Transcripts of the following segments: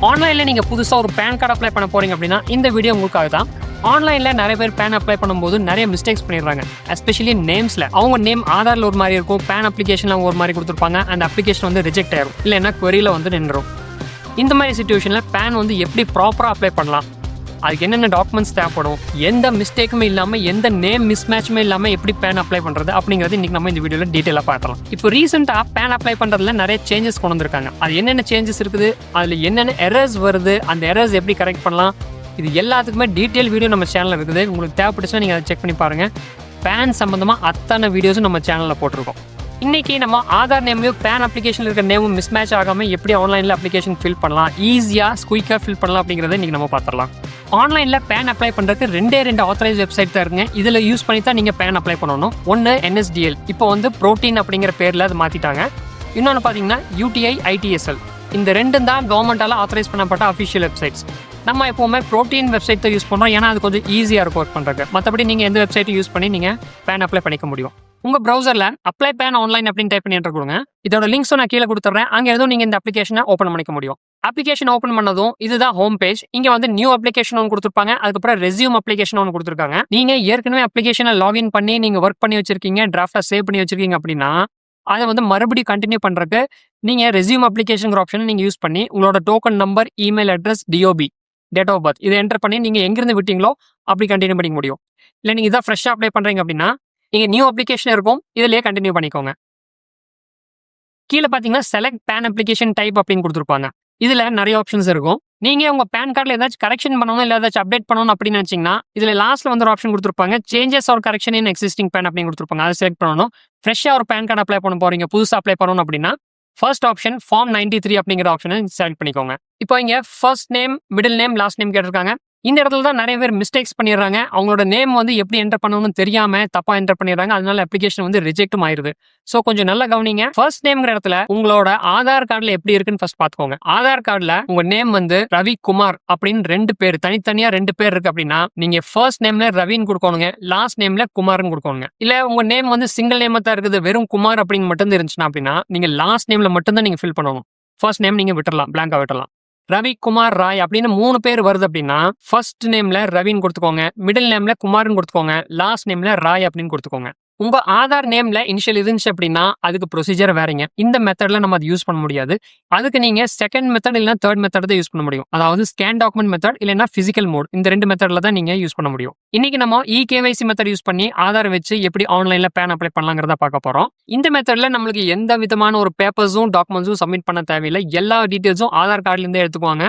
ஆன்லைனில் நீங்கள் புதுசாக ஒரு பேன் கார்டு அப்ளை பண்ண போகிறீங்க அப்படின்னா இந்த வீடியோ உங்களுக்காக தான். ஆன்லைனில் நிறைய பேர் பேன் அப்ளை பண்ணும்போது நிறைய மிஸ்டேக்ஸ் பண்ணிடுறாங்க. எஸ்பெஷலி நேம்ஸில் அவங்க நேம் ஆதாரில் ஒரு மாதிரி இருக்கும், பேன் அப்ளிகேஷனில் அவங்க ஒரு மாதிரி கொடுத்துருப்பாங்க. அந்த அப்ளிகேஷன் வந்து ரிஜெக்ட் ஆயிரும், இல்லைன்னா queryல வந்து நின்றுடும். இந்த மாதிரி சுச்சுவேஷனில் பேன் வந்து எப்படி ப்ராப்பராக அப்ளை பண்ணலாம், அதுக்கு என்னென்ன டாக்குமெண்ட்ஸ் தேவைப்படும், எந்த மிஸ்டேக்குமே இல்லாமல் எந்த நேம் மிஸ்மேட்சுமே இல்லாமல் எப்படி பேன் அப்ளை பண்ணுறது அப்படிங்கிறது இன்றைக்கி நம்ம இந்த வீடியோவில் டீட்டெயிலாக பார்க்கலாம். இப்போ ரீசெண்டாக பேன் அப்ளை பண்ணுறதுல நிறைய சேஞ்சஸ் கொண்டு வந்திருக்காங்க. அது என்னென்ன சேஞ்சஸ் இருக்குது, அதில் என்னென்ன எரர்ஸ் வருது, அந்த எரர்ஸ் எப்படி கரெக்ட் பண்ணலாம், இது எல்லாத்துக்குமே டீட்டெயில் வீடியோ நம்ம சேனலில் இருக்குது. உங்களுக்கு தேவைப்பட்டுச்சுன்னா நீங்கள் அதை செக் பண்ணி பாருங்கள். பேன் சம்மந்தமாக அத்தனை வீடியோஸும் நம்ம சேனலில் போட்டிருக்கோம். இன்றைக்கி நம்ம ஆதார் நேம்லையும் பேன் அப்ளிகேஷனில் இருக்கிற நேமும் மிஸ்மேட்ச் ஆகாமல் எப்படி ஆன்லைனில் அப்ளிகேஷன் ஃபில் பண்ணலாம், ஈஸியாக குயிக்காக ஃபில் பண்ணலாம் அப்படிங்கிறத இன்றைக்கி நம்ம பார்த்துடலாம். ஆன்லைனில் பேன் அப்ளை பண்ணுறதுக்கு ரெண்டு ஆத்தரைஸ் வெப்சைட் தான் இருக்குங்க. இதில் யூஸ் பண்ணி தான் நீங்கள் பேன் அப்ளை பண்ணணும். ஒன்று NSDL, இப்போ வந்து ப்ரோட்டீன் அப்படிங்கிற பேரில் அது மாற்றிட்டாங்க. இன்னொன்று பார்த்தீங்கன்னா UTI ITSL. இந்த ரெண்டும் தான் கவர்மெண்ட்டால் ஆத்தரைஸ் பண்ணப்பட்ட அஃபிஷியல் வெப்சைட்ஸ். நம்ம எப்போவுமே ப்ரோட்டீன் வெப்சைட் தான் யூஸ் பண்ணுறோம், ஏன்னா அது கொஞ்சம் ஈஸியாக இருக்கும் ஒர்க் பண்ணுறதுக்கு. மற்றபடி நீங்கள் எந்த வெப்சைட்டும் யூஸ் பண்ணி நீங்கள் பேன் அப்ளை பண்ணிக்க முடியும். உங்கள் ப்ரௌசரில் அப்ளை பேன் ஆன்லைன் அப்படின்னு டைப் பண்ணி என்டர் கொடுங்க. இதோட லிங்க்ஸும் நான் கீழே கொடுத்துட்றேன். அங்கே எதுவும் நீங்கள் இந்த அப்ளிகேஷனை ஓப்பன் பண்ணிக்க முடியும். அப்ளிகேஷன் ஓப்பன் பண்ணதும் இதுதான் ஹோம் பேஜ். இங்கே வந்து நியூ அப்ளிகேஷன் ஒன்று கொடுத்துருப்பாங்க, அதுக்கப்புறம் ரெஸ்யூம் அப்ளிகேஷன் ஒன்று கொடுத்துருக்காங்க. நீங்கள் ஏற்கனவே அப்ளிகேஷனை லாகின் பண்ணி நீங்கள் ஒர்க் பண்ணி வச்சிருக்கீங்க, டிராஃப்டாக சேவ் பண்ணி வச்சிருக்கீங்க அப்படின்னா அதை வந்து மறுபடியும் கண்டினியூ பண்ணுறதுக்கு நீங்கள் ரெஸ்யூம் அப்ளிகேஷன் ஆப்ஷனை நீங்கள் யூஸ் பண்ணி உங்களோட token number, email address, DOB, date of birth இதை என்டர் பண்ணி நீங்கள் எங்கேருந்து விட்டீங்களோ அப்படி கண்டினியூ பண்ணிக்க முடியும். இல்லை நீங்கள் இதான் ஃப்ரெஷ்ஷாக அப்ளை பண்ணுறீங்க அப்படின்னா நீங்கள் நியூ அப்ளிகேஷன் இருக்கும், இதிலேயே கண்டினியூ பண்ணிக்கோங்க. கீழே பார்த்தீங்கன்னா செலக்ட் பேன் அப்ளிகேஷன் டைப் அப்படின்னு கொடுத்துருப்பாங்க. இதில் நிறைய ஆப்ஷன்ஸ் இருக்கும். நீங்கள் உங்கள் பேன் கார்டில் ஏதாச்சும் கரெக்ஷன் பண்ணணும், இல்லை ஏதாச்சும் அப்டேட் பண்ணணும் அப்படின்னு நினச்சிங்கன்னா இதில் லாஸ்ட்டில் வந்து ஒரு ஆப்ஷன் கொடுத்துருப்பாங்க, changes or correction in existing PAN அப்படின்னு கொடுத்துருப்பாங்க. அதை செலக்ட் பண்ணணும். ஃப்ரெஷ்ஷாக ஒரு பேன் கார்டு அப்ளை பண்ண போகிறீங்க, புதுசாக அப்ளை பண்ணணும் அப்படின்னா ஃபர்ஸ்ட் ஆப்ஷன் ஃபார்ம் 93 அப்படிங்கிற ஆப்ஷனை செலக்ட் பண்ணிக்கோங்க. இப்போ இங்கே first name, middle name, last name கேட்டிருக்காங்க. இந்த இடத்துல தான் நிறைய பேர் மிஸ்டேக்ஸ் பண்ணிடுறாங்க. அவங்களோட நேம் வந்து எப்படி என்டர் பண்ணணும்னு தெரியாமல் தப்பாக என்டர் பண்ணிடுறாங்க. அதனால அப்ளிகேஷன் வந்து ரிஜெக்டும் ஆயிருது. ஸோ கொஞ்சம் நல்லா கவனிங்க. ஃபர்ஸ்ட் நேம்ங்கிற இடத்துல உங்களோட ஆதார் கார்டில் எப்படி இருக்குன்னு ஃபர்ஸ்ட் பார்த்துக்கோங்க. ஆதார் கார்டில் உங்க நேம் வந்து ரவி குமார் அப்படின்னு 2 பேர், தனித்தனியா 2 பேர் இருக்கு அப்படின்னா நீங்க ஃபர்ஸ்ட் நேம்ல ரவின்னு கொடுக்கணுங்க, லாஸ்ட் நேம்ல குமார்னு கொடுக்கணுங்க. இல்ல உங்க நேம் வந்து சிங்கிள் நேமா தான் இருக்குது, வெறும் குமார் அப்படின்னு மட்டும் இருந்துச்சுன்னா அப்படின்னா நீங்க லாஸ்ட் நேம்ல மட்டும் தான் நீங்க ஃபில் பண்ணணும். ஃபர்ஸ்ட் நேம் நீங்க விட்டுறலாம், பிளாங்கா விட்டுறலாம். ரவி குமார் ராய் அப்படின்னு 3 பேர் வருது அப்படின்னா ஃபர்ஸ்ட் நேம்ல ரவின்னு கொடுத்துக்கோங்க, மிடில் நேம்ல குமார்னு கொடுத்துக்கோங்க, லாஸ்ட் நேம்ல ராய் அப்படின்னு கொடுத்துக்கோங்க. உங்க ஆதார் நேம்ல இனிஷியல் இருந்துச்சு அப்படின்னா அதுக்கு ப்ரொசீஜர் வேறங்க. இந்த மெத்தட்ல நம்ம அது யூஸ் பண்ண முடியாது. அதுக்கு நீங்க செகண்ட் மெத்தட் இல்லைன்னா தேர்ட் மெத்தட் தான் யூஸ் பண்ண முடியும். அதாவது ஸ்கேன் டாக்குமெண்ட் மெத்தட் இல்லைன்னா பிசிக்கல் மோட், இந்த 2 மெத்தட்ல தான் நீங்க யூஸ் பண்ண முடியும். இன்னைக்கு நம்ம KYC மெத்தட் யூஸ் பண்ணி ஆதார் வச்சு எப்படி ஆன்லைன்ல பேன் அப்ளை பண்ணலாங்கிறத பார்க்க போறோம். இந்த மெத்தட்ல நம்மளுக்கு எந்த விதமான ஒரு பேப்பர்ஸும் டாக்குமெண்ட்ஸும் சப்மிட் பண்ண தேவையில்லை. எல்லா டீட்டெயில்ஸும் ஆதார் கார்டுல இருந்தே எடுத்துக்குவாங்க.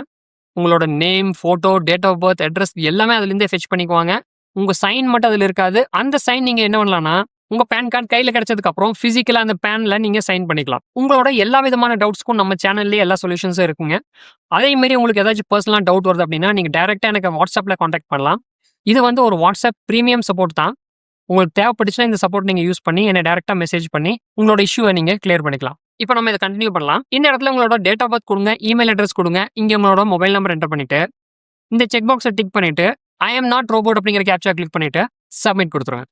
உங்களோட name, photo, date of birth, address எல்லாமே அதுல இருந்தே ஃபெச் பண்ணிக்குவாங்க. உங்க சைன் மட்டும் அதுல இருக்காது. அந்த சைன் நீங்க என்ன பண்ணலாம்னா உங்க பேன் கார்டு கையில கிடைச்சதுக்கு அப்புறம் பிசிக்கலா அந்த பேன்ல நீங்க சைன் பண்ணிக்கலாம். உங்களோட எல்லா விதமான டவுட்ஸ்க்கும் நம்ம சேனல்லேயே எல்லா சொல்யூஷன்ஸும் இருக்குங்க. அதே மாதிரி உங்களுக்கு ஏதாச்சும் பர்சனலா டவுட் வருது அப்படின்னா நீங்க டைரக்டா எனக்கு வாட்ஸ்அப்ல கான்டாக்ட் பண்ணலாம். இது வந்து ஒரு வாட்ஸ்அப் பிரீமியம் சப்போர்ட் தான். உங்களுக்கு தேவைப்பட்டுச்சுன்னா இந்த சப்போர்ட் நீங்க யூஸ் பண்ணி என்னை டைரக்டா மெசேஜ் பண்ணி உங்களோட இஷ்யூவை நீங்க கிளியர் பண்ணிக்கலாம். இப்போ நம்ம இதை கண்டினியூ பண்ணலாம். இந்த இடத்துல உங்களோட டேட் ஆஃப் பர்த் கொடுங்க, இமெயில் அட்ரஸ் கொடுங்க, இங்க உங்களோட மொபைல் நம்பர் என்டர் பண்ணிட்டு இந்த செக் பாக்ஸை டிக் பண்ணிட்டு I am not robot அப்படிங்கிற கேப்சா கிளிக் பண்ணிட்டு சப்மிட் கொடுத்துருங்க.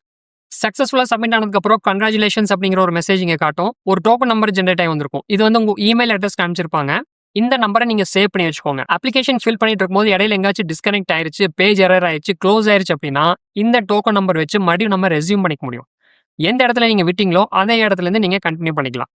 சக்ஸஸ்ஃபுல்லாக சப்மிட் ஆனதுக்கப்புறம் கங்க்ராச்சுலேஷன்ஸ் அப்படிங்கிற ஒரு மெசேஜ் இங்கே காட்டும். ஒரு டோக்கன் நம்பர் ஜென்ரேட் ஆகி வந்திருக்கும். இது வந்து உங்கள் இமெயில் அட்ரஸ் காமிச்சிருப்பாங்க. இந்த நம்பரை நீங்கள் சேவ் பண்ணி வச்சுக்கோங்க. அப்ளிகேஷன் ஃபில் பண்ணிட்டு இருக்கும்போது இடையில எங்காச்சும் டிஸ்கனெக்ட் ஆயிருச்சு, பேஜ் எரர் ஆயிடுச்சு, க்ளோஸ் ஆயிருச்சு அப்படின்னா இந்த டோக்கன் நம்பர் வச்சு மறுபடியும் நம்ம ரெஸ்யூம் பண்ணிக்க முடியும். எந்த இடத்துல நீங்கள் விட்டீங்களோ அதே இடத்துலேருந்து நீங்கள் கண்டினியூ பண்ணிக்கலாம்.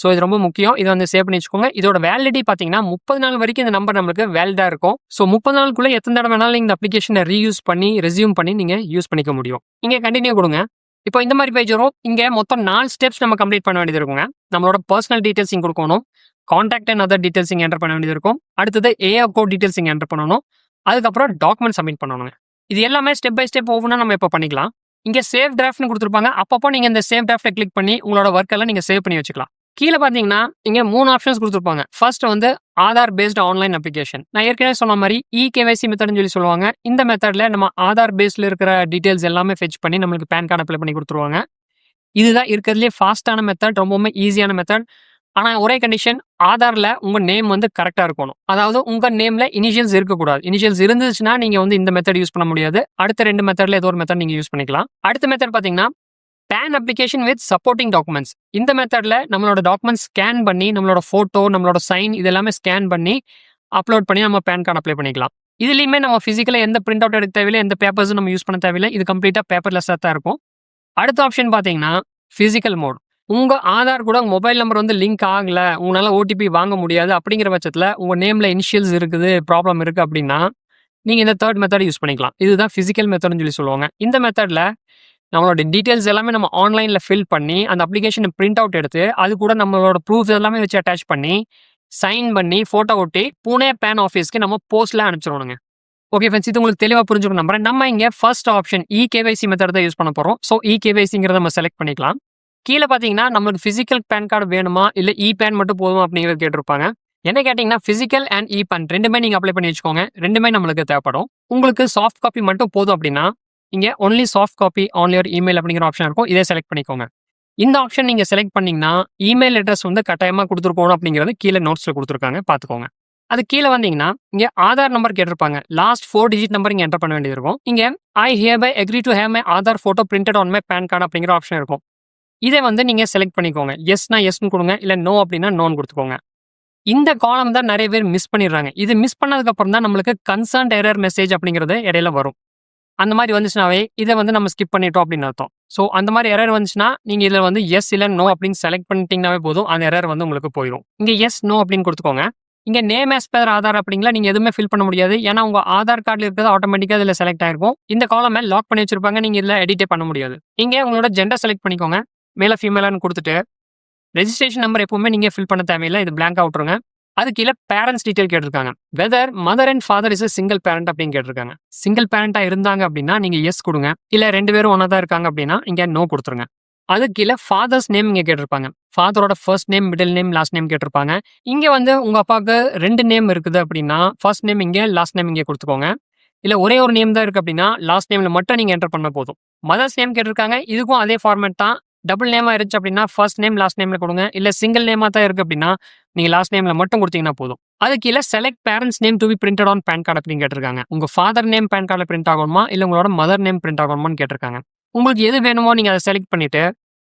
ஸோ இது ரொம்ப முக்கியம். இதை வந்து சேவ் பண்ணி வச்சுக்கோங்க. இதோட வேலிடிட்டி பார்த்தீங்கன்னா 30 நாள் வரைக்கும் இந்த நம்பர் நம்மளுக்கு வேலிடாக இருக்கும். ஸோ 30 நாளுக்குள்ளே எத்தனை தடவை வேணாலும் இந்த அப்ளிகேஷனை ரீயூஸ் பண்ணி ரெஸ்யூம் பண்ணி நீங்கள் யூஸ் பண்ணிக்க முடியும். இங்கே கண்டினியூ கொடுங்க. இப்போ இந்த மாதிரி பேஜ் வரும். இங்கே மொத்தம் 4 ஸ்டெப்ஸ் நம்ம கம்ப்ளீட் பண்ண வேண்டியது இருக்குங்க. நம்மளோட பர்சனல் டீட்டெயில்ஸ் இங்கே கொடுக்கணும், கான்டாக்ட் அண்ட் அதர் டீட்டெயில்ஸ் இங்கே என்டர் பண்ண வேண்டியது இருக்கும். அடுத்தது அக்கௌண்ட் டீட்டெயில்ஸ் இங்கே என்டர் பண்ணணும். அதுக்கப்புறம் டாக்குமெண்ட் சப்மிட் பண்ணணுங்க. இது எல்லாமே ஸ்டெப் பை ஸ்டெப் ஒவ்வொன்றா நம்ம இப்போ பண்ணிக்கலாம். இங்கே சேவ் டிராஃப்ட்னு கொடுத்துருப்பாங்க. அப்பப்போ நீங்கள் இந்த சேவ் டிராஃப்ட்டை கிளிக் பண்ணி உங்களோட ஒர்க் எல்லாம் நீங்கள் சேவ் பண்ணி வச்சுக்கலாம். கீழே பார்த்தீங்கன்னா இங்கே 3 ஆப்ஷன்ஸ் கொடுத்துருப்பாங்க. ஃபர்ஸ்ட் வந்து ஆதார் பேஸ்ட் ஆன்லைன் அப்ளிகேஷன். நான் ஏற்கனவே சொன்ன மாதிரி KYC மெத்தட்னு சொல்லி சொல்லுவாங்க. இந்த மெத்தட்ல நம்ம ஆதார் பேஸ்ல இருக்கிற டீடைல்ஸ் எல்லாமே ஃபெச் பண்ணி நம்மளுக்கு பேன் கார்டு அப்ளை பண்ணி கொடுத்துருவாங்க. இதுதான் இருக்கிறதுலே ஃபாஸ்டான மெத்தட், ரொம்பவுமே ஈஸியான மெத்தட். ஆனால் ஒரே கண்டிஷன், ஆதாரில் உங்கள் நேம் வந்து கரெக்டாக இருக்கணும். அதாவது உங்கள் நேமில் இனிஷியல்ஸ் இருக்கக்கூடாது. இனிஷியல்ஸ் இருந்துச்சுன்னா நீங்கள் வந்து இந்த மெத்தட் யூஸ் பண்ண முடியாது. அடுத்த 2 மெத்தடில் ஏதோ ஒரு மெத்தட் நீங்கள் யூஸ் பண்ணிக்கலாம். அடுத்த மெத்தட் பார்த்தீங்கன்னா PAN application with supporting documents. இந்த மெத்தடில் நம்மளோட டாக்குமெண்ட்ஸ் ஸ்கேன் பண்ணி நம்மளோட ஃபோட்டோ, நம்மளோட சைன் இது எல்லாமே ஸ்கேன் பண்ணி அப்லோட் பண்ணி நம்ம பேன் கார்டு அப்ளை பண்ணிக்கலாம். இதுலயுமே நம்ம பிசிக்கலா எந்த பிரிண்ட் அவுட் எடுக்க தேவையில்லை, எந்த பேப்பர்ஸும் நம்ம யூஸ் பண்ண தேவையில்லை. இது கம்ப்ளீட்டா பேப்பர்லெஸ்ஸா தான் இருக்கும். அடுத்த ஆப்ஷன் பார்த்தீங்கன்னா, பிசிக்கல் மோட். உங்க ஆதார் கூட மொபைல் நம்பர் வந்து லிங்க் ஆகல, உங்களால ஓடிபி வாங்க முடியாது அப்படிங்கிற பட்சத்துல உங்க நேம்ல இனிஷியல்ஸ் இருக்குது, ப்ராப்ளம் இருக்கு அப்படின்னா, நீங்க இந்த 3rd மெத்தட் யூஸ் பண்ணிக்கலாம். இதுதான் பிசிக்கல் மெத்தட்னு சொல்லி சொல்லுவாங்க. இந்த மெத்தட்ல நம்மளோட டீடைல்ஸ் எல்லாமே நம்ம ஆன்லைன்ல ஃபில் பண்ணி, அந்த அப்ளிகேஷனை பிரிண்ட் அவுட் எடுத்து, அது கூட நம்மளோட ப்ரூஃப் எல்லாமே வச்சு அட்டாச் பண்ணி, சைன் பண்ணி, ஃபோட்டோ ஒட்டி, புனே பேன் ஆஃபீஸ்க்கு நம்ம போஸ்ட்ல அனுப்பிச்சிடணுங்க. ஓகே ஃப்ரெண்ட்ஸ், இது உங்களுக்கு தெளிவா புரிஞ்சுக்கணும் நம்புறேன். நம்ம இங்க ஃபர்ஸ்ட் ஆப்ஷன் இ-கேவைசி மெத்தட் தான் யூஸ் பண்ண போறோம். ஸோ இ-கேவைசிங்கிறத நம்ம செலக்ட் பண்ணிக்கலாம். கீழே பார்த்தீங்கன்னா, நம்மளுக்கு பிசிக்கல் பேன் கார்டு வேணுமா, இல்ல இ-பேன் மட்டும் போதுமா அப்படிங்கிறது கேட்டிருப்பாங்க. என்ன கேட்டீங்கன்னா, பிசிக்கல் அண்ட் இ-பேன் 2மே நீங்க அப்ளை பண்ணி வச்சுக்கோங்க. 2மே நம்மளுக்கு தேவைப்படும். உங்களுக்கு சாஃப்ட் காப்பி மட்டும் போதும் அப்படின்னா, இங்க only soft copy on your email அப்படிங்கிற ஆப்ஷன் இருக்கும். இதை செலக்ட் பண்ணிக்கோங்க. இந்த ஆப்ஷன் நீங்க செலக்ட் பண்ணீங்கன்னா, இமெயில் அட்ரஸ் வந்து கட்டாயமா கொடுத்துருக்கணும் அப்படிங்கிறது கீழே நோட்ஸ்ல கொடுத்துருக்காங்க, பார்த்துக்கோங்க. அது கீழே வந்தீங்கன்னா, இங்க ஆதார் நம்பர் கேட்டிருப்பாங்க. லாஸ்ட் 4 டிஜிட் நம்பர் இங்க என்டர் பண்ண வேண்டியது இருக்கும். இங்க I hereby agree to have my Aadhaar photo printed on my PAN card அப்படிங்கிற ஆப்ஷன் இருக்கும். இதை வந்து நீங்க செலக்ட் பண்ணிக்கோங்க. எஸ்னா எஸ்னு கொடுங்க, இல்ல நோ அப்படின்னா நோன்னு கொடுத்துக்கோங்க. இந்த காலம் தான் நிறைய பேர் மிஸ் பண்ணிடுறாங்க. இது மிஸ் பண்ணதுக்கு அப்புறம் தான் நம்மளுக்கு கன்சர்ன்ட் எரர் மெசேஜ் அப்படிங்கிறது இடையில வரும். அந்த மாதிரி வந்துச்சுனாவே இதை வந்து நம்ம ஸ்கிப் பண்ணிட்டோம் அப்படின்னு அர்த்தம். ஸோ அந்த மாதிரி எரர் வந்துச்சுன்னா நீங்க இதுல வந்து எஸ் இல்ல நோ அப்படின்னு செலக்ட் பண்ணிட்டீங்கன்னாவே போதும், அந்த எரர் வந்து உங்களுக்கு போயிடும். இங்க எஸ் நோ அப்படின்னு கொடுத்துக்கோங்க. இங்க நேம் ஆஸ் பர் ஆதார் அப்படிங்களா நீங்க எதுவுமே ஃபில் பண்ண முடியாது. ஏன்னா உங்க ஆதார் கார்டில் இருக்கிறது ஆட்டோமேட்டிக்கா இதுல செலக்ட் ஆயிருக்கும். இந்த காலமே லாக் பண்ணி வச்சிருப்பாங்க, நீங்க இதுல எடிட்டே பண்ண முடியாது. இங்க உங்களோட ஜெண்டர் செலக்ட் பண்ணிக்கோங்க. மேல ஃபீமேலான்னு கொடுத்துட்டு ரெஜிஸ்ட்ரேஷன் நம்பர் எப்பவுமே நீங்க ஃபில் பண்ண தேவையில்லை, இது பிளாங்கா விட்டுருங்க. அது கீழே பேரண்ட்ஸ் டீடைல் கேட்டிருக்காங்க. Whether mother and father is single parent அப்படின்னு கேட்டிருக்காங்க. சிங்கிள் பேரண்டா இருந்தாங்க அப்படின்னா நீங்க எஸ் கொடுங்க. இல்ல 2 பேரும் ஒன்னா தான் இருக்காங்க அப்படின்னா இங்க நோ கொடுத்துருங்க. அது கீழே ஃபாதர்ஸ் நேம் இங்க கேட்டிருப்பாங்க. ஃபாதரோட first name, middle name, last name கேட்டிருப்பாங்க. இங்க வந்து உங்க அப்பாவுக்கு 2 நேம் இருக்குது அப்படின்னா ஃபர்ஸ்ட் நேம் இங்க, லாஸ்ட் நேம் இங்க கொடுத்துக்கோங்க. இல்ல ஒரே ஒரு நேம் தான் இருக்கு அப்படின்னா லாஸ்ட் நேம்ல மட்டும் நீங்க என்டர் பண்ண போதும். மதர்ஸ் நேம் கேட்டிருக்காங்க, இதுக்கும் அதே ஃபார்மேட் தான். டபுள் நேமா இருந்துச்சு அப்படின்னா ஃபர்ஸ்ட் நேம் லாஸ்ட் நேம்ல கொடுங்க. இல்ல சிங்கிள் நேமா தான் இருக்கு அப்படின்னா நீங்க லாஸ்ட் நேம்ல மட்டும் கொடுத்தீங்கன்னா போதும். அது கீழே select parents name to be printed on PAN card அப்படின்னு கேட்டிருக்காங்க. உங்க ஃபாதர் நேம் பேன் கார்டில் பிரிண்ட் ஆகணுமா, இல்ல உங்களோட மதர் நேம் பிரிண்ட் ஆகணுமான்னு கேட்டிருக்காங்க. உங்களுக்கு எது வேணுமோ நீங்க அதை செலக்ட் பண்ணிட்டு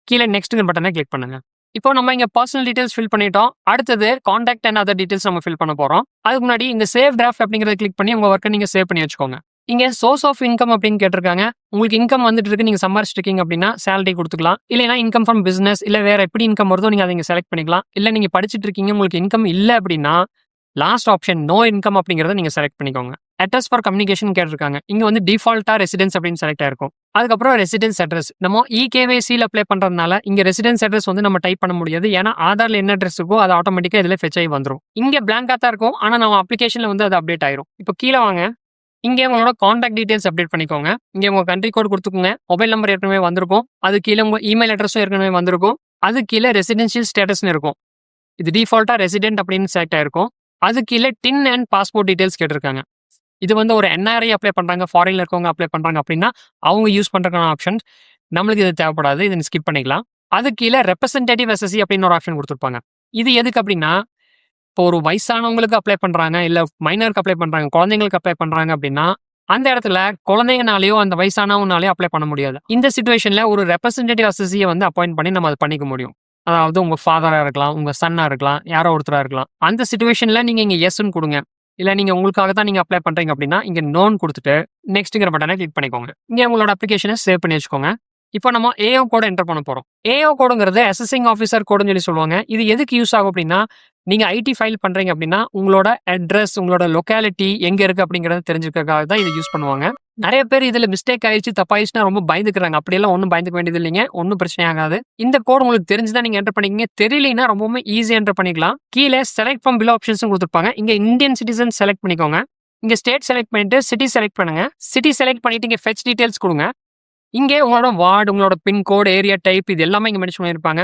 கீழே நெக்ஸ்ட் பட்டனை கிளிக் பண்ணுங்க. இப்போ நம்ம இங்க பர்சனல் டீடைல்ஸ் ஃபில் பண்ணிட்டோம். அடுத்தது கான்டாக்ட் அண்ட் அதர் டீடைல்ஸ் நம்ம ஃபில் பண்ண போறோம். அதுக்கு முன்னாடி இந்த சேவ் டிராஃப்ட் அப்படிங்கறத கிளிக் பண்ணி உங்க ஒர்க்கை நீங்க சேவ் பண்ணி வச்சுக்கோங்க. இங்க சோர்ஸ் ஆஃப் இன்கம் அப்படின்னு கேட்டிருக்காங்க. உங்களுக்கு இன்கம் வந்துட்டு இருக்கு, நீங்க சம்பாரிச்சிட்டு இருக்கீங்க அப்படின்னா சேலரி கொடுத்துக்கலாம். இல்லைன்னா இன்கம் ஃப்ரம் பிசினஸ், இல்ல வேற எப்படி இன்கம் வருதோ நீங்க அதை செலக்ட் பண்ணிக்கலாம். இல்ல நீங்க படிச்சுட்டு இருக்கீங்க, உங்களுக்கு இன்கம் இல்ல அப்படின்னா லாஸ்ட் ஆப்ஷன் நோ இன்கம் அப்படிங்கறத நீங்க செலக்ட் பண்ணிக்கோங்க. அட்ரஸ் ஃபார் கம்யூனிகேஷன் கேட்டிருக்காங்க. இங்க வந்து டிஃபால்ட்டா ரெசிடென்ஸ் அப்படின்னு செலக்ட் ஆயிருக்கும். அதுக்கப்புறம் ரெசிடென்ஸ் அட்ரஸ் நம்ம இ-கேவைசியில் அப்ளை பண்றதுனால இங்க ரெசிடென்ஸ் அட்ரஸ் வந்து நம்ம டைப் பண்ண முடியாது. ஏன்னா ஆதார்ல என்ன அட்ரஸ் இருக்கோ அது ஆட்டோமேட்டிக்கா இதுல ஃபெச் ஆகி வந்துடும். இங்க பிளாங்கா தான் இருக்கும், ஆனா நம்ம அப்ளிகேஷன்ல வந்து அது அப்டேட் ஆயிரும். இப்போ கீழே வாங்க. இங்கே உங்களோட கான்டாக்ட் டீடைல்ஸ் அப்டேட் பண்ணிக்கோங்க. இங்கே உங்க கண்ட்ரி கோட் கொடுத்துக்கோங்க. மொபைல் நம்பர் ஏற்கனவே வந்திருக்கும். அது கீழே உங்க இமெயில் அட்ரஸும் ஏற்கனவே வந்திருக்கும். அது கீழே ரெசிடென்ஷியல் ஸ்டேட்டஸ்னு இருக்கும். இது டிஃபால்ட்டா ரெசிடென்ட் அப்படின்னு செலக்ட் ஆயிருக்கும். அது கீழே டின் அண்ட் பாஸ்போர்ட் டீடைல்ஸ் கேட்டிருக்காங்க. இது வந்து ஒரு என்ஆர்ஐ அப்ளை பண்றாங்க, ஃபாரின்ல இருக்கவங்க அப்ளை பண்றாங்க அப்படின்னா அவங்க யூஸ் பண்றதுக்கான ஆப்ஷன். நம்மளுக்கு இது தேவைப்படாது, இதை ஸ்கிப் பண்ணிக்கலாம். அது கீழே ரெப்ரசன்டேட்டிவ் எஸ்எஸ்சி அப்படின்னு ஒரு ஆப்ஷன் கொடுத்துருப்பாங்க. இது எதுக்கு அப்படின்னா, இப்போ ஒரு வயசானவங்களுக்கு அப்ளை பண்றாங்க, இல்ல மைனருக்கு அப்ளை பண்றாங்க, குழந்தைங்களுக்கு அப்ளை பண்றாங்க அப்படின்னா அந்த இடத்துல குழந்தைங்கனாலேயோ அந்த வயசானவங்கனாலேயோ அப்ளை பண்ண முடியாது. இந்த சிச்சுவேஷன்ல ஒரு ரெப்ரசன்டேட்டிவ் எஸ்எஸ்சியை வந்து அப்பாயிண்ட் பண்ணி நம்ம அதை பண்ணிக்க முடியும். அதாவது உங்க ஃபாதரா இருக்கலாம், உங்க சன்னா இருக்கலாம், யாரோ ஒருத்தரா இருக்கலாம். அந்த சிச்சுவேஷன்ல நீங்க இங்க எஸ்ன்னு கொடுங்க. இல்ல நீங்க உங்களுக்காக தான் நீங்க அப்ளை பண்றீங்க அப்படின்னா இங்க நோன் கொடுத்துட்டு நெக்ஸ்ட்ங்கிற பட்டனை கிளிக் பண்ணிக்கோங்க. இங்க உங்களோட அப்ளிகேஷனை சேவ் பண்ணி வச்சுக்கோங்க. இப்போ நம்ம ஏஓ கோட் என்டர் பண்ண போறோம். ஏஓ கோடுங்கிறது அசஸிங் ஆஃபீஸர் கோடுன்னு சொல்லி சொல்லுவாங்க. இது எதுக்கு யூஸ் ஆகும் அப்படின்னா, நீங்க ஐடி ஃபைல் பண்றீங்க அப்படின்னா உங்களோட அட்ரஸ், உங்களோட லொக்காலிட்டி எங்க இருக்கு அப்படிங்கறத தெரிஞ்சுக்கிறதுக்காக தான் இதை யூஸ் பண்ணுவாங்க. நிறைய பேர் இதுல மிஸ்டேக் ஆயிடுச்சு, தப்பாயிடுச்சுன்னா ரொம்ப பயந்துக்கிறாங்க. அப்படியெல்லாம் ஒன்றும் பயந்துக்க வேண்டியது இல்லைங்க, ஒன்றும் பிரச்சனை ஆகாது. இந்த கோட் உங்களுக்கு தெரிஞ்சுதான் நீங்க என்டர் பண்ணிக்கங்க. தெரியலனா ரொம்பவுமே ஈஸியா என்டர் பண்ணிக்கலாம். கீழே செலக்ட் ஃப்ரம் பிலோ ஆப்ஷன்ஸ் கொடுத்துருப்பாங்க. இங்க இந்தியன் சிட்டிசன் செலக்ட் பண்ணிக்கோங்க. இங்க ஸ்டேட் செலக்ட் பண்ணிட்டு சிட்டி செலக்ட் பண்ணுங்க. சிட்டி செலக்ட் பண்ணிட்டு இங்க ஃபெச் டீடைல்ஸ் கொடுங்க. இங்கே உங்களோட வார்டு, உங்களோட பின்கோடு, ஏரியா டைப் இது எல்லாமே இங்க மென்ஷன் பண்ணியிருப்பாங்க.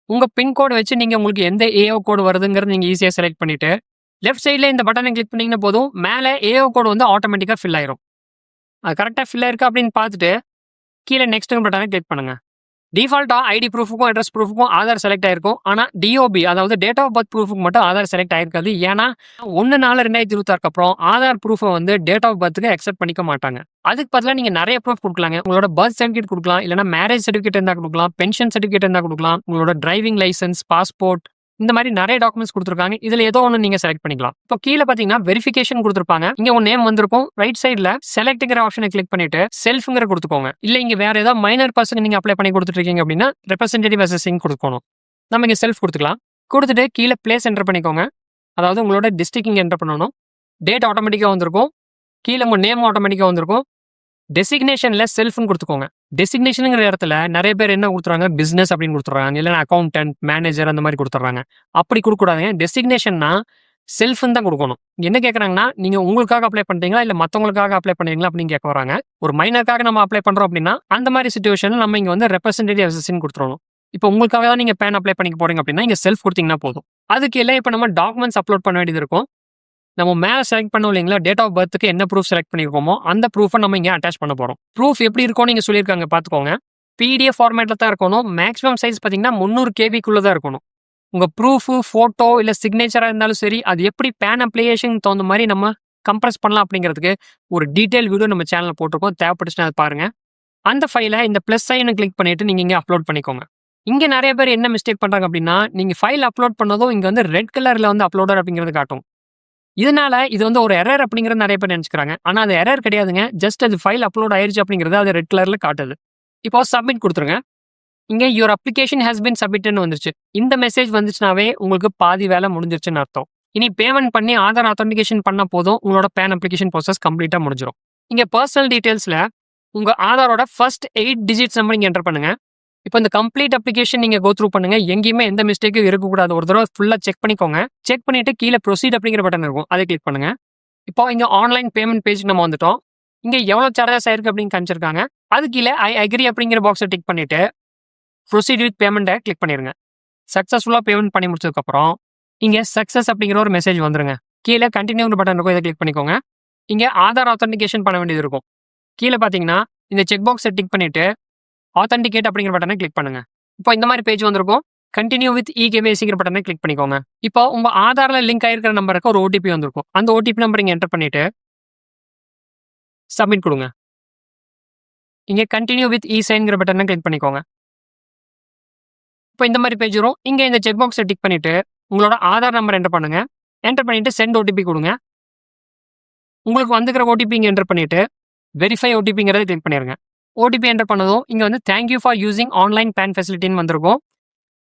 உங்க பின்கோடு வச்சு நீங்க உங்களுக்கு எந்த ஏஓ கோடு வருதுங்கிறது நீங்க ஈஸியா செலக்ட் பண்ணிட்டு லெஃப்ட் சைட்ல இந்த பட்டனை கிளிக் பண்ணீங்கன்னா போதும், மேலே ஏஓ கோடு வந்து ஆட்டோமேட்டிக்கா ஃபில் ஆயிரும். அது கரெக்டா ஃபில் ஆயிருக்கு அப்படின்னு பார்த்துட்டு கீழே நெக்ஸ்ட் பட்டனை கிளிக் பண்ணுங்க. டிஃபால்ட்டா ஐடி ப்ரூஃபுக்கும் அட்ரஸ் ப்ரூஃபுக்கும் ஆதார் செலக்ட் ஆயிருக்கும். ஆனா டிஓபி அதாவது டேட் ஆஃப் பர்த் ப்ரூஃபுக்கு மட்டும் ஆதார் செலக்ட் ஆயிருக்காது. ஏன்னா 1/4/2026 அப்புறம் ஆதார் ப்ரூஃபை வந்து டேட் ஆஃப் பர்த்துக்கு அக்செப்ட் பண்ணிக்க மாட்டாங்க. அதுக்கு பதிலாக நீங்க நிறைய ப்ரூஃப் கொடுக்கலாங்க. உங்களோட பர்த் சர்டிஃபிகேட் கொடுக்கலாம், இல்லைனா மேரேஜ் சர்டிஃபிகேட் இருந்தா கொடுக்கலாம், பென்ஷன் சர்டிஃபிகேட் இருந்தா கொடுக்கலாம், உங்களோட டிரைவிங் லைசன்ஸ், பாஸ்போர்ட், இந்த மாதிரி நிறைய டாக்குமெண்ட்ஸ் கொடுத்துருக்காங்க. இதுல ஏதோ ஒன்று நீங்க செலக்ட் பண்ணிக்கலாம். இப்போ கீழே பாத்தீங்கன்னா வெரிஃபிகேஷன் கொடுத்துருப்பாங்க. இங்க உங்க நேம் வந்திருக்கும். ரைட் சைட்ல செலக்ட்ங்கிற ஆப்ஷனை கிளிக் பண்ணிட்டு செல்ஃப்ங்கிற கொடுத்துக்கோங்க. இல்ல இங்க வேற ஏதாவது மைனர் பர்சன் நீங்க அப்ளை பண்ணி கொடுத்துட்டு இருக்கீங்க அப்படின்னா ரெப்ரசன்டேட்டிவ் அசஸிங் கொடுக்கணும். நம்ம இங்க செல்ஃப் கொடுத்துக்கலாம். கொடுத்துட்டு கீழே பிளேஸ் என்டர் பண்ணிக்கோங்க. அதாவது உங்களோட டிஸ்ட்ரிக்ட் இங்க என்டர் பண்ணணும். டேட் ஆட்டோமேட்டிக்கா வந்திருக்கும். கீழே உங்க நேம் ஆட்டோமேட்டிக்கா வந்திருக்கும். டெசிக்னேஷன்ல செல்ஃப்னு கொடுத்துக்கோங்க. டெசிக்னேஷனுங்கிற இடத்துல நிறைய பேர் என்ன கொடுத்துறாங்க, பிசினஸ் அப்படின்னு கொடுத்துறாங்க, இல்லைன்னா அக்கௌண்டன்ட், மேனேஜர் அந்த மாதிரி கொடுத்துட்றாங்க. அப்படி கொடுக்கூடாதுங்க. டெசிக்னேஷன்னா செல்ஃப்னு தான் கொடுக்கணும். என்ன கேட்குறாங்கன்னா, நீங்க உங்களுக்காக அப்ளை பண்றீங்களா இல்ல மற்றவங்களுக்காக அப்ளை பண்றீங்களா அப்படின்னு கேட்க வராங்க. ஒரு மைனருக்காக நம்ம அப்ளை பண்றோம் அப்படின்னா அந்த மாதிரி சுச்சுவேஷன் நம்ம இங்க வந்து ரெப்ரசன்டேட்டிவ் அசஸின் கொடுத்துறணும். இப்போ உங்களுக்காக தான் நீங்க பேன் அப்ளை பண்ணிக்க போறீங்க அப்படின்னா இங்க செல்ஃப் கொடுத்தீங்கன்னா போதும். அதுக்கு இல்லை இப்போ நம்ம டாக்குமெண்ட்ஸ் அப்லோட் பண்ண வேண்டியது இருக்கும். நம்ம மேலே செலக்ட் பண்ணோம் இல்லைங்களா, டேட் ஆஃப் பர்த்துக்கு என்ன ப்ரூஃப் செலக்ட் பண்ணியிருக்கோமோ அந்த ப்ரூஃபை நம்ம இங்கே அட்டாச் பண்ண போகிறோம். ப்ரூஃப் எப்படி இருக்கும்னு நீங்கள் சொல்லியிருக்காங்க பார்த்துக்கோங்க. பிடிஎஃப் ஃபார்மேட்டில் தான் இருக்கணும். மேக்ஸிமம் சைஸ் பார்த்தீங்கன்னா 300 KB தான் இருக்கணும். உங்கள் ப்ரூஃபு, ஃபோட்டோ இல்லை சிக்னேச்சராக இருந்தாலும் சரி, அது எப்படி பேன் அப்ளிகேஷன் தகுந்த மாதிரி நம்ம கம்ப்ரஸ் பண்ணலாம் அப்படிங்கிறதுக்கு ஒரு டீட்டெயில் வீடியோ நம்ம சேனலில் போட்டிருக்கோம். தேவைப்பட்டுச்சுன்னா அதை பாருங்கள். அந்த ஃபைலை இந்த ப்ளஸ் சைனை கிளிக் பண்ணிவிட்டு நீங்கள் இங்கே அப்லோட் பண்ணிக்கோங்க. இங்கே நிறைய பேர் என்ன மிஸ்டேக் பண்ணுறாங்க அப்படின்னா, நீங்கள் ஃபைல் அப்லோட் பண்ணதும் இங்கே வந்து ரெட் கலரில் வந்து அப்லோடர் அப்படிங்கிறது காட்டும். இதனால இது வந்து ஒரு எரர் அப்படிங்கிறது நிறைய பேர் நினைச்சுக்கிறாங்க. ஆனா அது எரர் கிடையாதுங்க. ஜஸ்ட் அது ஃபைல் அப்லோட் ஆயிருச்சு அப்படிங்கிறது அது ரெட் கலர்ல காட்டுது. இப்போ சப்மிட் கொடுத்துருங்க. இங்க யுவர் அப்ளிகேஷன் ஹேஸ் பின் சப்மிட்னு வந்துருச்சு. இந்த மெசேஜ் வந்துச்சுனாவே உங்களுக்கு பாதி வேலை முடிஞ்சிருச்சுன்னு அர்த்தம். இனி பேமெண்ட் பண்ணி ஆதார் ஆத்தென்டிகேஷன் பண்ண போதும் உங்களோட பேன் அப்ளிகேஷன் ப்ராசஸ் கம்ப்ளீட்டா முடிஞ்சிடும். இங்க பர்சனல் டீடைல்ஸ்ல உங்க ஆதாரோட ஃபர்ஸ்ட் 8 டிஜிட்ஸ் நம்பர் இங்க என்டர் பண்ணுங்க. இப்போ இந்த கம்ப்ளீட் அப்ளிகேஷன் நீங்க கோ த்ரூ பண்ணுங்க. எங்கேயுமே எந்த மிஸ்டேக்கும் இருக்கக்கூடாது. ஒரு தடவை ஃபுல்லா செக் பண்ணிக்கோங்க. செக் பண்ணிட்டு கீழே ப்ரொசீட் அப்படிங்கிற பட்டன் இருக்கும். அதை கிளிக் பண்ணுங்க. இப்போ இங்க ஆன்லைன் பேமெண்ட் பேஜ் நம்ம வந்துட்டோம். இங்க எவ்வளவு சார்ஜஸ் ஆயிருக்கு அப்படின்னு காமிச்சிருக்காங்க. அது கீழே ஐ அக்ரி அப்படிங்கிற பாக்ஸை டிக் பண்ணிட்டு ப்ரொசீட் வித் பேமெண்ட்டை கிளிக் பண்ணிருங்க. சக்சஸ்ஃபுல்லா பேமெண்ட் பண்ணி முடிச்சதுக்கு அப்புறம் இங்க சக்சஸ் அப்படிங்கிற ஒரு மெசேஜ் வந்துருங்க. கீழே கண்டினியூ பட்டன் இருக்கும். இதை கிளிக் பண்ணிக்கோங்க. இங்க ஆதார் ஆத்தென்டிகேஷன் பண்ண வேண்டியது இருக்கும். கீழே பாத்தீங்கன்னா இந்த செக் பாக்ஸை டிக் பண்ணிட்டு ஆத்தென்டிகேட் அப்படிங்கிற பட்டனை கிளிக் பண்ணுங்க. இப்போ இந்த மாதிரி பேஜ் வந்திருக்கும். கண்டினியூ வித் இகேவைசிங்கிற பட்டனை கிளிக் பண்ணிக்கோங்க. இப்போ உங்க ஆதார்ல லிங்க் ஆயிருக்கிற நம்பருக்கு ஒரு ஓடிபி வந்திருக்கும். அந்த ஓடிபி நம்பர் இங்க என்டர் பண்ணிட்டு சப்மிட் கொடுங்க. இங்க கண்டினியூ வித் இ சைன்ங்கிற பட்டனை கிளிக் பண்ணிக்கோங்க. இப்போ இந்த மாதிரி பேஜ் வரும். இங்க இந்த செக் பாக்ஸை டிக் பண்ணிட்டு உங்களோட ஆதார் நம்பர் என்டர் பண்ணுங்க. என்டர் பண்ணிட்டு சென்ட் ஓடிபி கொடுங்க. உங்களுக்கு வந்துக்கிற ஓடிபி இங்க என்டர் பண்ணிட்டு வெரிஃபை ஓடிபிங்கிறத கிளிக் பண்ணிருங்க. ஓடிபி என்டர் பண்ணதும் இங்க வந்து thank you for using online PAN ஃபெசிலிட்டின்னு வந்திருக்கும்.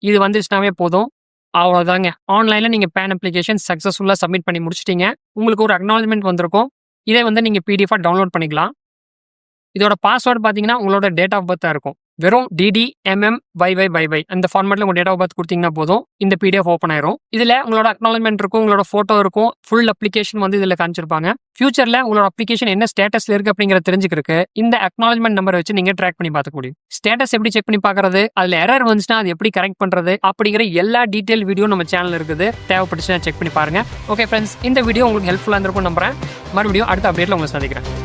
இது வந்துச்சுனாவே போதும். அவ்வளோதாங்க. ஆன்லைன்ல நீங்க பேன் அப்ளிகேஷன் சக்ஸஸ்ஃபுல்லா சப்மிட் பண்ணி முடிச்சிட்டீங்க. உங்களுக்கு ஒரு அக்னாலஜ்மெண்ட் வந்திருக்கும். இதை வந்து நீங்க பிடிஎஃபா டவுன்லோட் பண்ணிக்கலாம். இதோட பாஸ்வேர்டு பார்த்தீங்கன்னா உங்களோட டேட் ஆஃப் பர்த்தாக இருக்கும். வெறும் DDMMYYYY அந்த ஃபார்மேட்ல உங்க டேட் ஆஃப் பர்த் கொடுத்தீங்கன்னா போதும் இந்த பிடிஎஃப் ஓப்பன் ஆயிரும். இதுல உங்களோட அக்னாலஜ்மெண்ட் இருக்கும், உங்களோட போட்டோ இருக்கும், ஃபுல் அப்ளிகேஷன் வந்து இதுல காமிச்சிருப்பாங்க. ஃபியூச்சர்ல உங்களோட அப்ளிகேஷன் என்ன ஸ்டேட்டஸ்ல இருக்கு அப்படிங்கறத தெரிஞ்சுக்கிறதுக்கு இந்த அக்னாலஜ்மெண்ட் நம்பரை வச்சு நீங்க ட்ராக் பண்ணி பார்த்துக்க முடியும். ஸ்டேட்டஸ் எப்படி செக் பண்ணி பார்க்கறது, அதுல எரர் வந்துச்சுன்னா அது எப்படி கரெக்ட் பண்றது அப்படிங்கிற எல்லா டீடைல் வீடியோ நம்ம சேனல் இருக்குது. தேவைப்பட்டுச்சுன்னா செக் பண்ணி பாருங்க. ஓகே ஃப்ரெண்ட்ஸ், இந்த வீடியோ உங்களுக்கு ஹெல்ப்ஃபுல்லா இருந்திருக்கும் நம்புறேன். மறுபடியும் அடுத்த அப்டேட்ல உங்களை சந்திக்கிறேன்.